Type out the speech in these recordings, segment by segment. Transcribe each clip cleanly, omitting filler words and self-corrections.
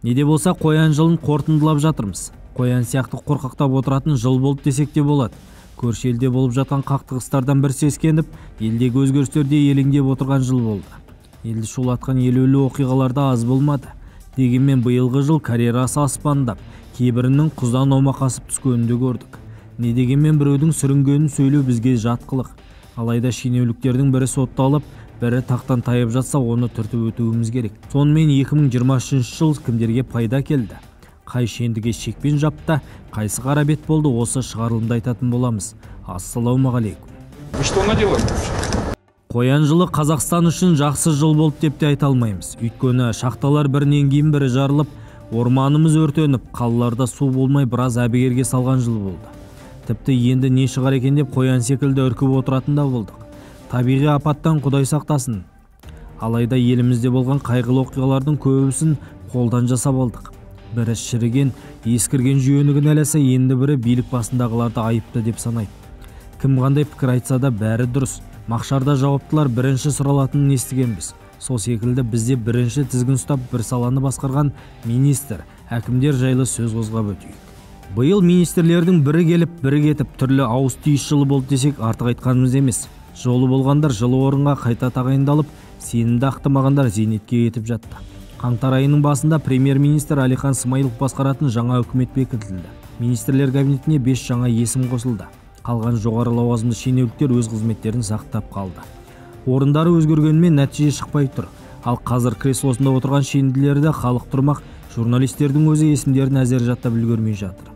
Неде болса қоян жылын қорытындылап жатырмыз. Қоян сияқты қорқақтап отыратын жыл болды десек те болады. Көрші елде болып жатқан қақтығыстардан бір сескеніп, елдегі өзгерістерде елеңдеп отырған жыл болды. Елді шулатқан елеулі оқиғаларда аз болмады. Дегенмен биылғы жыл карьерасы аспандап, кейбірінің құздан омақасып түскенін де көрдік. Не дегенмен біреудің сүрінгенін сөйлеу бізге жат қылық. Алайда шенеуліктердің бірі сотталып, бірі тақтан тайып жатса, оны түртіп өтуіміз керек. Сонымен 2023 жыл кімдерге пайда келді? Қай шендіге шекпен жапта, қайсы қара бет болды, осы шығарылымда айтатын боламыз. Ассалаумағалейкум. Вы что наделали? Қоян жылы Қазақстан үшін жақсы жыл болды деп те айта алмаймыз. Өйткені шахталар бірінен кейін бірі жарылып, орманымыз өртеніп, қалаларда су болмай біраз әбігерге салған жыл болды. Тіпті енді не шығар екен деп қоян секілді үркіп отыратын да болдық. Табиғи апаттан Құдай сақтасын. Алайда елімізде болған қайғылы оқиғалардың көбісін қолдан жасап алдық. Бірі шіріген, ескірген жүйені кінәласа, енді бірі билік басындағыларды айыпты деп санайды. Кім қандай пікір айтса да бәрі дұрыс. Мақшарда жауаптылар бірінші сұралатынын естігенбіз. Сол секілді бізде бірінші тізгін ұстап бір саланы басқарған министр, әкімдер жайлы сөз қозғап өтейік. Биыл министрлердің бірі келіп, бірі кетіп, түрлі ауыс түйіс жылы болды десек артық айтқанымыз емес. Жолы болғандар жылы орынға қайта тағайындалып, сенімді ақтамағандар зейнетке кетіп жатты. Қаңтар айының басында премьер-министр Әлихан Смайылов басқаратын жаңа үкімет бекітілді. Министрлер кабинетіне 5 жаңа есім қосылды. Қалған жоғары лауазымды шенеуніктер өз қызметтерін сақтап қалды. Орындары өзгергенмен нәтиже шықпай тұр. Ал қазір креслосында отырған шенділерді халық тұрмақ, журналистердің өзі есімдерін әзер жаттап үлгермей жатыр.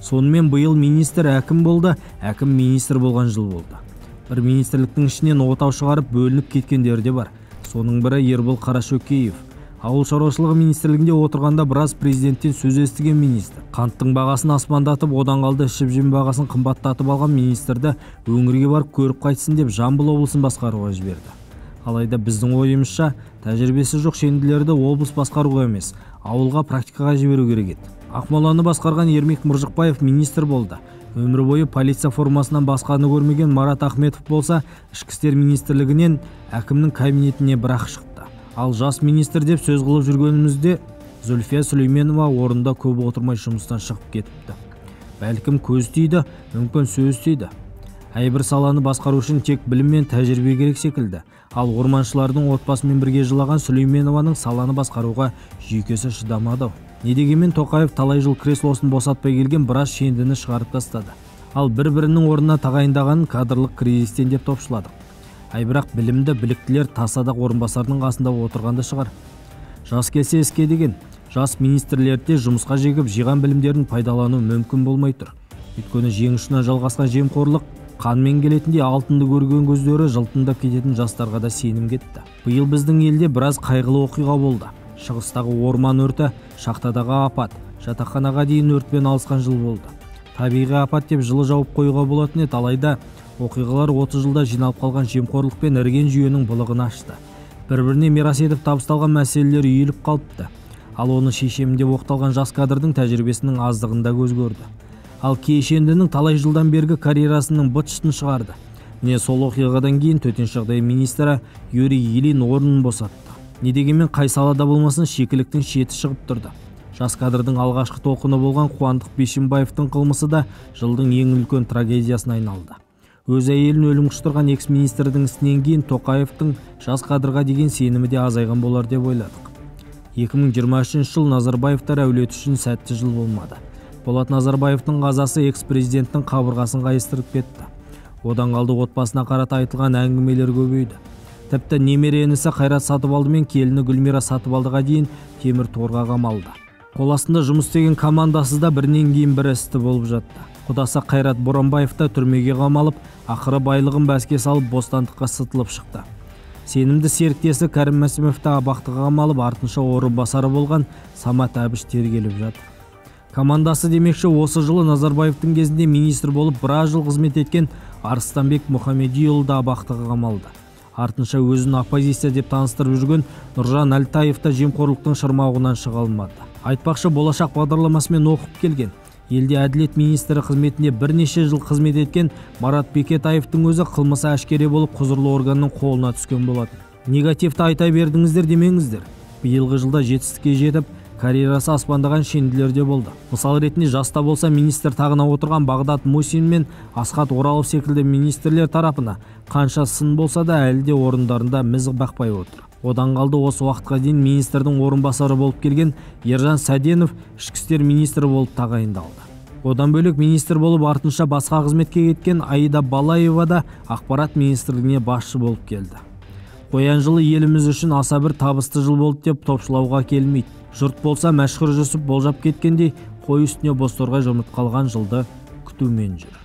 Сонымен биыл министр әкім болды, әкім министр болған жыл болды. Бір министрліктің ішінен отау шығарып бөлініп кеткендері де бар. Соның бірі Ербол Қарашөкеев. Ауыл шаруашылығы министрлігінде отырғанда біраз президенттен сөз естіген министр. Қанттың бағасын аспандатып, одан қалды ішіп-жем бағасын қымбаттатып алған министрді өңірге барып көріп қайтсын деп Жамбыл облысын басқаруға жіберді. Алайда біздің ойымызша, тәжірибесі жоқ шенділерді облыс басқаруға емес, ауылға практикаға жіберу керек еді. Ақмоланы басқарған Ермек Мыржықпаев министр болды. Өмір бойы полиция формасынан басқаны көрмеген Марат Ахметов болса, ішкі істер министрлігінен әкімнің кабинетіне бір-ақ шықты. Ал жас министр деп сөз қылып жүргенімізде Зүлфия Сүлейменова орында көп отырмай жұмыстан шығып кетіпті. Бәлкім көз тиді, мүмкін сөз тиді. Әйбір саланы басқару үшін тек білім мен тәжірибе керек секілді. Ал орманшылардың отбасымен бірге жылаған Сүлейменованың саланы басқаруға жүйкесі шыдамады. Не дегенмен Тоқаев талай жыл креслосын босатпай келген біраз шендіні шығарып тастады. Ал бір-бірінің орнына тағайындаған кадрлық кризистен деп топшыладық. Бірақ білімді біліктілер тасадақ орынбасардың қасында отырғанда шығар. Жас келсе іске деген, жас министрлерде жұмысқа жегіп жиған білімдерін пайдалану мүмкін болмай тұр. Өйткені жең ұшынан жалғасқан жемқорлық қанмен келетіндей алтынды көрген көздері жылтыңдап кететін жастарға да сенім кетті. Биыл біздің елде біраз қайғылы оқиға болды. Шығыстағы орман өрті, шахтадағы апат, жатақханаға дейін өртпен алысқан жыл болды. Табиғи апат деп жылы жауып қоюға болатын еді, алайда оқиғалар 30 жылда жиналып қалған жемқорлықпен ірген жүйенің былығын ашты. Бір-біріне мирас етіп табысталған мәселелер үйіліп қалыпты. Ал оны шешемін деп оқталған жас кадрдың тәжірибесінің аздығында көз көрді. Ал Кейшендінің талай жылдан бергі карьерасының быт-шытын шығарды. Міне сол оқиғадан кейін төтенше жағдай министрі Юрий Ильин орнын босатты. Не дегенмен қай салада болмасын шикіліктің шеті шығып тұрды. Жас кадрдың алғашқы толқыны болған Қуандық Бишімбаевтың қылмысы да жылдың ең үлкен трагедиясына айналды. Өз әйелін өлім құштырған экс-министрдің ісінен кейін Тоқаевтың жас кадрға деген сенімі де азайған болар деп ойладық. 2023 жыл Назарбаевтар әулеті үшін сәтті жыл болмады. Болат Назарбаевтың қазасы экс-президенттің қабырғасын қайыстырып кетті. Одан қалды отбасына қарата айтылған әңгімелер көбейді. Тіпті немере інісі Қайрат Сатыбалды мен келіні Гүлмира Сатыбалдыға дейін темір торға қамалды. Қол астында жұмыс істеген командасы да бірінен кейін бірі істі болып жатты. Құдасы Қайрат Боранбаев та түрмеге қамалып, ақыры байлығын бәске салып бостандыққа сытылып шықты. Сенімді серіктесі Кәрім Мәсімов та абақтыға қамалып, артынша орынбасары болған Самат Әбіш тергеліп жатыр. Командасы демекші, осы жылы Назарбаевтың кезінде министр болып біраз жыл қызмет еткен Арыстанбек Мұхамедиұлы да абақтыға қамалды. Артынша өзін оппозиция деп таныстырып жүрген Нұржан Әлтаев та жемқорлықтың шырмауынан шыға алмады. Айтпақшы, болашақ бағдарламасымен оқып келген, елде әділет министрі қызметінде бірнеше жыл қызмет еткен Марат Бекетаевтың өзі қылмысы әшкере болып құзырлы органның қолына түскен болатын. Негативті айта бердіңіздер демеңіздер. Биылғы жылда жетістікке жетіп, карьерасы аспандаған шенділер де болды. Мысал ретінде жаста болса министр тағына отырған Бағдат Мусин мен Асхат Оралов секілді министрлер тарапына қанша сын болса да әлі де орындарында міз бақпай отыр. Одан қалды осы уақытқа дейін министрдің орынбасары болып келген Ержан Сәденов ішкі істер министрі болып тағайындалды. Одан бөлек министр болып артынша басқа қызметке кеткен Аида Балаева да ақпарат министрлігіне басшы болып келді. Қоян жылы еліміз үшін аса бір табысты жыл болды деп топшылауға келмейді. Жұрт болса Мәшһүр Жүсіп болжап кеткендей қой үстіне бозторғай жұмырт қалған жылды күтумен жүр.